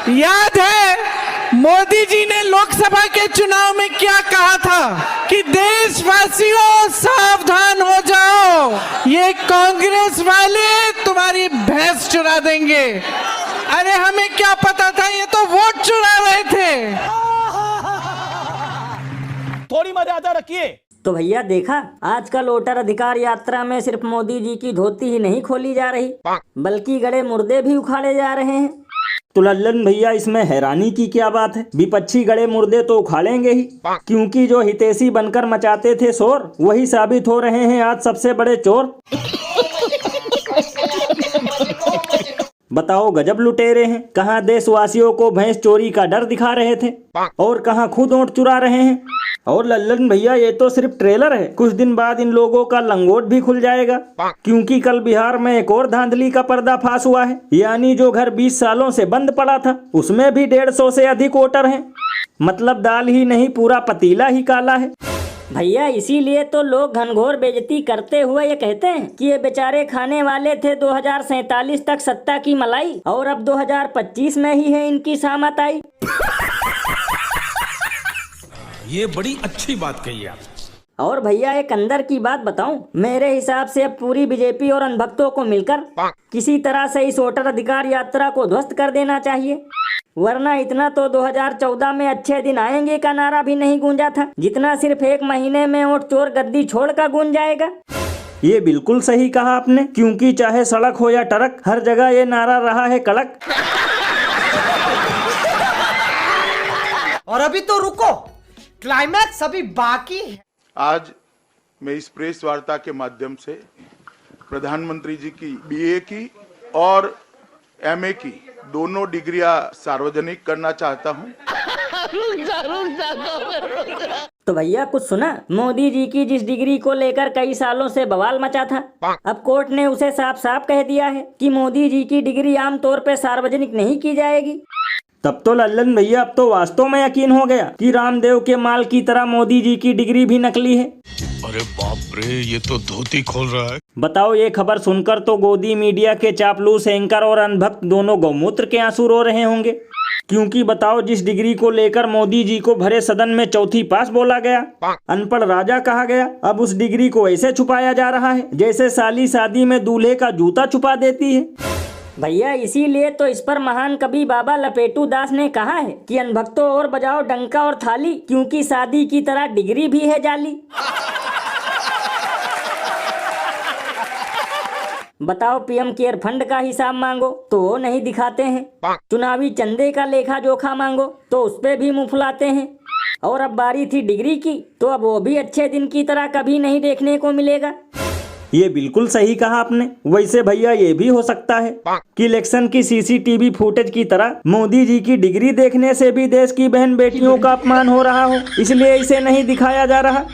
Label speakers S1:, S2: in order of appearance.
S1: याद है मोदी जी ने लोकसभा के चुनाव में क्या कहा था कि देशवासियों सावधान हो जाओ, ये कांग्रेस वाले तुम्हारी भैंस चुरा देंगे। अरे हमें क्या पता था, ये तो वोट चुरा रहे थे।
S2: थोड़ी मर्यादा रखिए।
S3: तो भैया देखा, आजकल वोटर अधिकार यात्रा में सिर्फ मोदी जी की धोती ही नहीं खोली जा रही, बल्कि गड़े मुर्दे भी उखाड़े जा रहे हैं।
S4: तो लल्लन भैया इसमें हैरानी की क्या बात है? विपक्षी गड़े मुर्दे तो उखाड़ेंगे ही, क्योंकि जो हितैषी बनकर मचाते थे शोर, वही साबित हो रहे हैं आज सबसे बड़े चोर। बताओ, गजब लुटेरे हैं। कहाँ देशवासियों को भैंस चोरी का डर दिखा रहे थे और कहाँ खुद वोट चुरा रहे हैं। और लल्लन भैया ये तो सिर्फ ट्रेलर है, कुछ दिन बाद इन लोगों का लंगोट भी खुल जाएगा, क्योंकि कल बिहार में एक और धांधली का पर्दाफाश हुआ है। यानी जो घर 20 सालों से बंद पड़ा था, उसमें भी 150 से अधिक वोटर हैं। मतलब दाल ही नहीं, पूरा पतीला ही काला है।
S3: भैया इसीलिए तो लोग घनघोर बेइज्जती करते हुए ये कहते हैं कि ये बेचारे खाने वाले थे 2047 तक सत्ता की मलाई, और अब 2025 में ही है इनकी शामत आई।
S5: ये बड़ी अच्छी बात कही आप।
S3: और भैया एक अंदर की बात बताऊं, मेरे हिसाब से अब पूरी बीजेपी और अनभक्तों को मिलकर किसी तरह से इस वोटर अधिकार यात्रा को ध्वस्त कर देना चाहिए, वरना इतना तो 2014 में अच्छे दिन आएंगे का नारा भी नहीं गूंजा था, जितना सिर्फ एक महीने में वोट चोर गद्दी छोड़ कर गूंज जाएगा।
S4: ये बिल्कुल सही कहा आपने, क्योंकि चाहे सड़क हो या ट्रक, हर जगह ये नारा रहा है कड़क।
S6: और अभी तो रुको, क्लाइमैक्स अभी बाकी है।
S7: आज मैं इस प्रेस वार्ता के माध्यम से प्रधानमंत्री जी की बीए की और एमए की दोनों डिग्रियां सार्वजनिक करना चाहता हूं।
S3: तो भैया कुछ सुना? मोदी जी की जिस डिग्री को लेकर कई सालों से बवाल मचा था, अब कोर्ट ने उसे साफ साफ कह दिया है कि मोदी जी की डिग्री आमतौर पे सार्वजनिक नहीं की जाएगी।
S4: तब तो लल्लन भैया अब तो वास्तव में यकीन हो गया कि रामदेव के माल की तरह मोदी जी की डिग्री भी नकली है।
S5: अरे बाप रे, ये तो धोती खोल रहा है।
S4: बताओ, ये खबर सुनकर तो गोदी मीडिया के चापलूस एंकर और अनभक्त दोनों गौमूत्र के आंसू रो रहे होंगे, क्योंकि बताओ, जिस डिग्री को लेकर मोदी जी को भरे सदन में चौथी पास बोला गया, अनपढ़ राजा कहा गया, अब उस डिग्री को ऐसे छुपाया जा रहा है जैसे साली शादी में दूल्हे का जूता छुपा देती है।
S3: भैया इसीलिए तो इस पर महान कवि बाबा लपेटू दास ने कहा है कि अनभक्तों और बजाओ डंका और थाली, क्योंकि शादी की तरह डिग्री भी है जाली। बताओ, पीएम केयर फंड का हिसाब मांगो तो वो नहीं दिखाते हैं, चुनावी चंदे का लेखा जोखा मांगो तो उस पे भी मुंह फुलाते हैं, और अब बारी थी डिग्री की तो अब वो भी अच्छे दिन की तरह कभी नहीं देखने को मिलेगा।
S4: ये बिल्कुल सही कहा आपने। वैसे भैया ये भी हो सकता है कि इलेक्शन की सीसीटीवी फुटेज की तरह मोदी जी की डिग्री देखने से भी देश की बहन बेटियों का अपमान हो रहा हो, इसलिए इसे नहीं दिखाया जा रहा।